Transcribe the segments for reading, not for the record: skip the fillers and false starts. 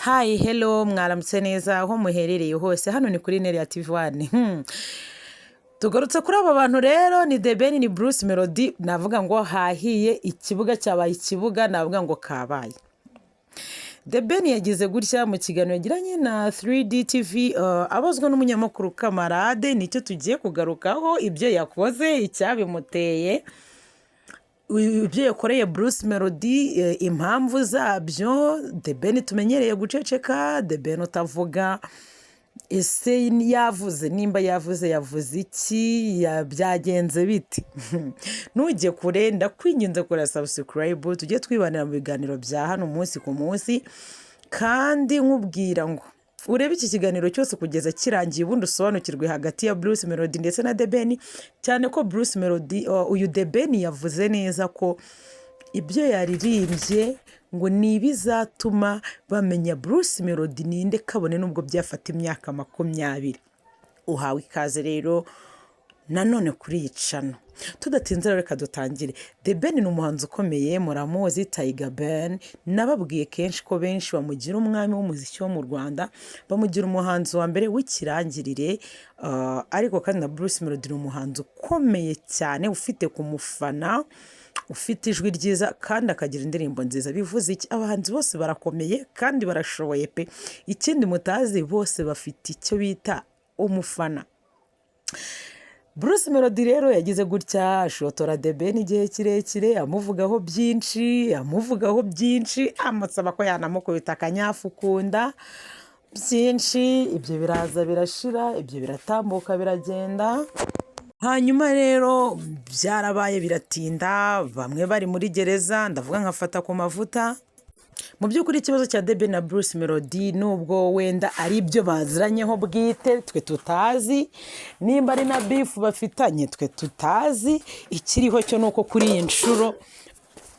Hi, hello, mwaramutse neza aho muherereye hose. Hano ni kuri Nerea TV1. Tugarutse kuri aba bantu rero ni The Ben ni Bruce Melody. Navuga ngo hahiye ikibuga cyabaye ikibuga, navuga ngo kabaye. The Ben yagize gutya mu kiganiro yagiranye na 3D TV, abazwa n'umunyamakuru Kamarade, nicyo tugiye kugarukaho, ibyo yakoze, icyabimuteye, ibyo yakoreye Bruce Melody, impamvu zabyo. The Ben tumenyereye guceceka, The Ben utavuga. Ese yavuze, nimba yavuze iki, byagenze biti? Ntujye kure, ndakwinginze kora subscribe, tujye twibanira mu biganiro bya hano umunsi ku munsi, kandi nkubwira ngo urebe iki kiganiro cyose kugeza kirangiye, ubundi usobanukirwe hagati ya Bruce Melody ndetse na The Ben, cyane ko Bruce Melody, uyu The Ben yavuze neza ko ibyo yaririmbye ngo ni ibizatuma bamenya Bruce Melody ninde, kabone nubwo byafata imyaka 20. Uhawe ikaze rero nanone kuri iyi channel. Tudatinze reka dutangire. The Ben ni umuhanzi ukomeye, muramuzi, Tiger Ben. Nababwiye kenshi ko benshi bamugira umwami w'umuziki wo mu Rwanda, bamugira umuhanzi wa mbere w'ikirangirire, ariko kandi na Bruce Melody ni umuhanzi ukomeye cyane, ufite ku mufana, ufite ijwi ryiza kandi akagira indirimbo nziza. Bivuze iki? Abahanzi bose barakomeye kandi barashoboye pe. Ikindi mutazi, bose bafite icyo bita umufana. Bruce Melody rero yagize gutya, ashotora The Ben igihe kirekire, amuvugaho byinshi, amusaba ko yanamukubita akanyafu kunda byinshi. Ibyo biraza birashira, ibyo biratambuka biragenda. Hanyuma rero byarabaye biratinda, bamwe bari muri gereza, ndavuga nkafata ku mavuta. Mu by'ukuri ikibazo cya The Ben na Bruce Melody, nubwo wenda ari ibyo baziranyeho bwite twe tutazi, nimba ari na beef bafitanye twe tutazi, ikiriho cyo nuko kuri iyi nshuro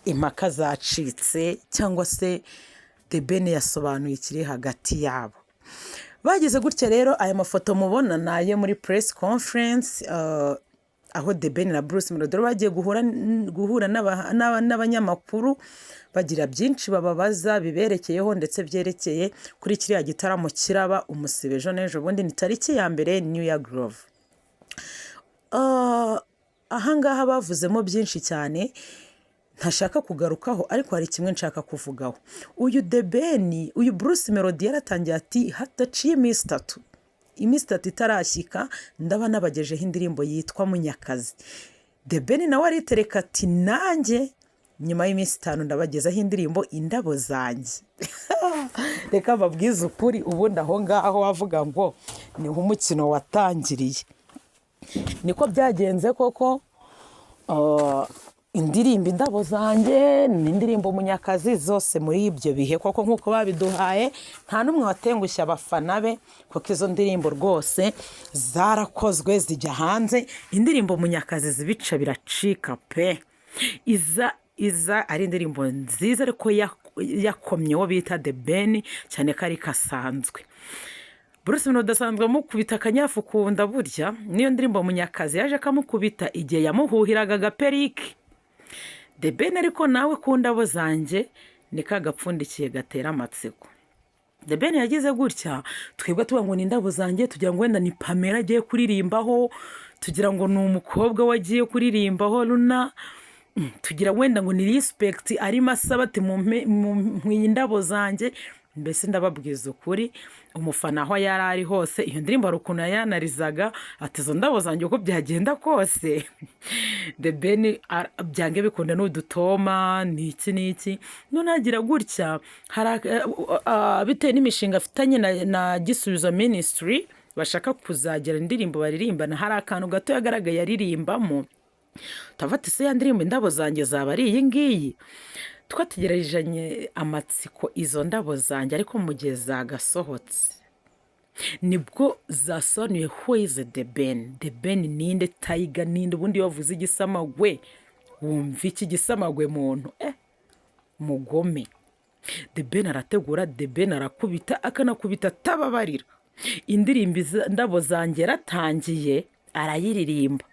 impaka zacitse, cyangwa se The Ben yasobanuye ikiri hagati yabo. Bagize gutya rero, aya mafoto mubona naye muri press conference, aho The Ben na Bruce Melody bagiye guhura n'abanyamakuru, bagira byinshi bababaza biberekeyeho ndetse byerekeye kuri kiriya gitaramo kiraba umusibe ejo n'ejo bundi, ni tariki ya mbere New Year Grove. Ahangaha bavuzemo byinshi cyane ntashaka kugarukaho, ariko hari kimwe nshaka kuvugaho. Uyu The Ben, uyu Bruce Melody yaratangiye ati hataciye iminsi 3, iminsi 3 itarashyika ndaba nabagejeho indirimbo yitwa Munyakazi. The Ben nawe aritereka ati nanjye nyuma y'iminsi 5 ndabagezaho indirimbo Indabo zanjye. Reka babwize ukuri, ubundi aho ngaho wavuga ngo niho umukino watangiriye. Niko byagenze koko. Indirimbo Indabo zanjye n'indirimbo Munyakazi zose muri ibyo bihe koko nkuko babiduhaye, nta numwe watengushya abafana be, kuko izo ndirimbo rwose zarakozwe zijya hanze. Indirimbo Munyakazi zibica biracika pe. Iza ari indirimbo nziza, ariko yakomye wo bita The Ben, cyane kari kasanzwe. Bruce Melody asanzwe amukubita akanyafu kunda, burya niyo ndirimbo Munyakazi yaje akamukubita igihe yamuhuhiraga agaperike. The Ben ariko nawe ku Ndabo zanjye ni kagapfundikiye gatera amatsiko. The Ben yagize gutya, twebwe tuvuga ngo ni Indabo zanjye, tugira ngo wenda ni Pamela agiye kuririmbaho, tugira ngo ni umukobwa wagiye kuririmbaho Luna, tugira wenda ngo ni Respect arimo asaba ati mu Indabo zanjye. Mbese ndababwiza ukuri, umufana aho yari ari hose, iyo ndirimbo ari ukuntu yanarizaga ati izo Ndabo zanjye uko byagenda kose. The Ben byange bikunda n'udutoma n'iki none agira gutya, bitewe n'imishinga afitanye na Gisubizo Ministry, bashaka kuzagira indirimbo baririmbana. Hari akantu gato yagaragaye yaririmbamo, tavati se ya ndirimbo Indabo zanjye zaba ari iyi ngiyi. Twategerejanye amatsiko izo Ndabo zanjye, ariko mu gihe zagasohotse nibwo zasobanuye who is The Ben. The Ben ninde? Tiger ninde? Ubundi wavuze igisamagwe wumva iki gisamagwe muntu? Mugome. The Ben arategura, The Ben arakubita, akanakubita tababarira. Indirimbo Indabo zanjye yaratangiye arayiririmba,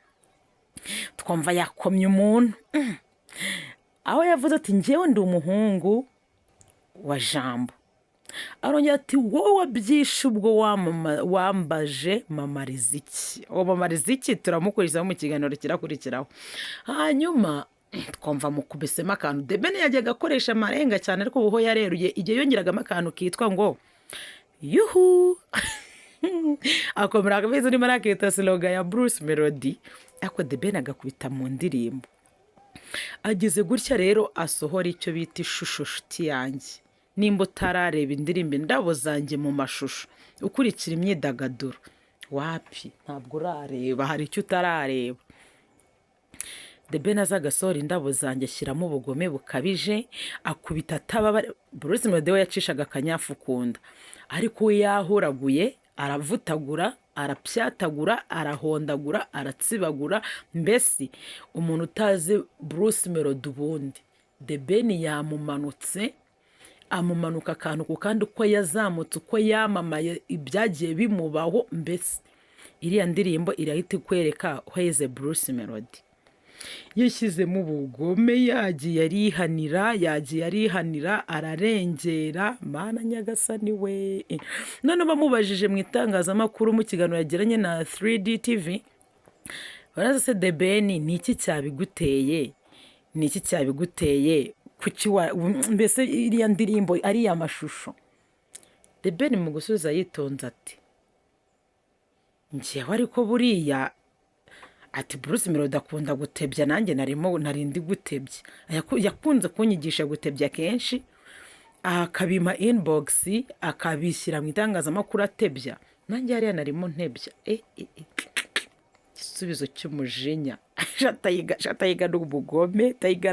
twumva yakomye umuntu. aho yavuze ati njyewe ndi umuhungu wa Jambo, arongera ati wowe wabyishe ubwo wambaje mama Riziki. uwo mama Riziki turamukurizaho mu kiganiro kirakurikiraho. Hanyuma twumva mukubisemo akantu. The Ben yajyaga akoresha amarenga cyane, ariko ubu ho yareruye igihe yongeragamo akantu kitwa ngo yuhu. Akomera akabizi urimo arakita sloga ya Bruce Melody, ariko The Ben agakubita mu ndirimbo. Ageze gutya rero asohora icyo bita ishusho nshuti yanjye. Nimba utarareba indirimbo Indabo Zanjye mu mashusho ukurikira imyidagaduro, wapi ntabwo urareba, hari icyo utarareba. The Ben aza agasohora Indabo Zanjye ashyiramo ubugome bukabije, akubita atababara. Bruce Melody we yacishaga akanyafu kunda, ariko we yahuraguye, aravutagura, arapyatagura, arahondagura, aratsibagura. Mbese umuntu utazi Bruce Melody ubundi, The Ben yamumanutse, amumanuka akantu ku kandi, uko yazamutse, uko yamamaye, ibyagiye bimubaho. Mbese iriya ndirimbo irahita ikwereka uheze Bruce Melody yashyizemo ubugome, yagiye arihanira, ararengera. Mana Nyagasani we. None bamubajije mu itangazamakuru mu kiganiro yagiranye na 3D TV, baraza se The Ben ni iki cyabiguteye, kuki mbese iriya ndirimbo ari amashusho? The Ben mu gusubiza yitonze ati njyewe ariko buriya, ati Bruce Melody akunda gutebya, nanjye narindi gutebya. Yakunze kunyigisha gutebya kenshi, akabima inbox, akabishyira mu itangazamakuru atebya, nanjye hariya narimo ntebya. Igisubizo cy'umujinya. Shatayiga n'ubugome, Tayiga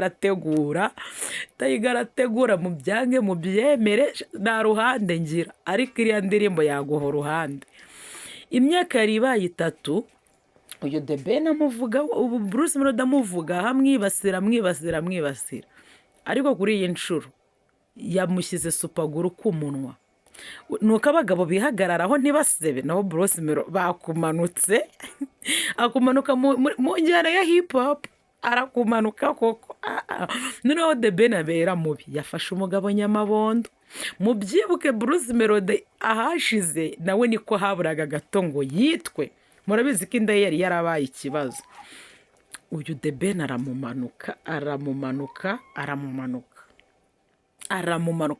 arategura mu byange mu byemere, nta ruhande ngira, ariko iriya ndirimbo yaguha uruhande. Imyaka yari ibaye 3 uyu The Ben amuvuga, ubu Bruce Melody amuvuga, amwibasira, ariko kuri iyi nshuro yamushyize supaguru ku munwa. Nuko abagabo bihagararaho ntibasebe, naho Bruce Melody bakumanutse, akumanuka mu njyana ya hip hop, arakumanuka koko. Noneho The Ben abera mubi, yafashe umugabo nyamabondo. Mubyibuke Bruce Melody ahashize nawe niko haburaga gato ngo yitwe. Murabizi ko inda yari yarabaye ikibazo. Uyu The Ben aramumanuka,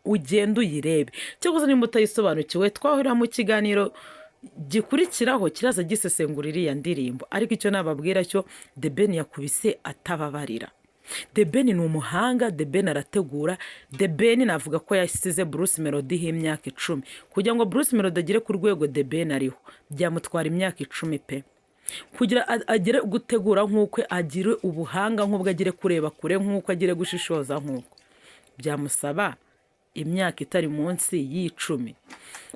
ugenda uyirebe. Cyo nimba utayisobanukiwe, twahurira mu kiganiro gikurikiraho kiraza gisesengura iriya ndirimbo. Ariko icyo nababwira cyo, The Ben yakubise atababarira. The Ben ni umuhanga, The Ben arategura. The Ben navuga ko yasize Bruce Melody imyaka 10. Kugira ngo Bruce Melody agere ku rwego The Ben ariho, byamutwara imyaka 10 pe. Kugira agere gutegura nk'uko, agire ubuhanga nk'ubwo, agire kureba kure nk'uko, agire gushishoza nk'uko, byamusaba imyaka itari munsi y'10.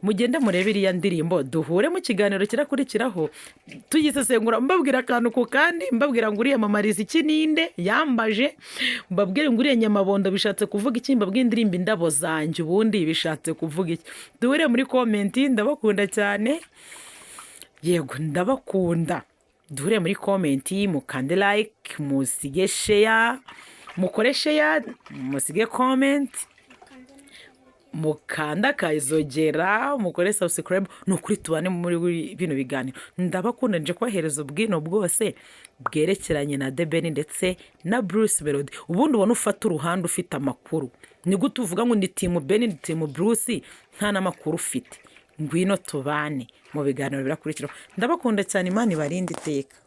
Mugende murebe iriya ndirimbo, duhure mu kiganiro kirakurikiraho tuyisesengura, mbabwira akantu ku kandi, mbabwira ngo uriya mama Riziki ninde yambaje, mbabwire ngo uriya nyamabondo bishatse kuvuga iki, mbabwire indirimbo Indabo Zanjye ubundi bishatse kuvuga iki. Duhure muri komenti. Ndabakunda cyane, yego ndabakunda. Duhure muri komenti, mukande like, musige share, mukore share, musige comment, mukanda kayizogera, mukore subscribe. Nukuri tubane muri bino biganiro. Ndabakunda, nje kwahereza ubwino bwose bwerekeranye na The Ben ndetse na Bruce Melody. Ubundi ubona ufata uruhande ufite amakuru, ni gute uvuga ngo ndi team Ben ndi team Bruce nta namakuru ufite? Ngwino tubane mu biganiro birakurikira. Ndabakunda cyane, Imana ibarinde iteka.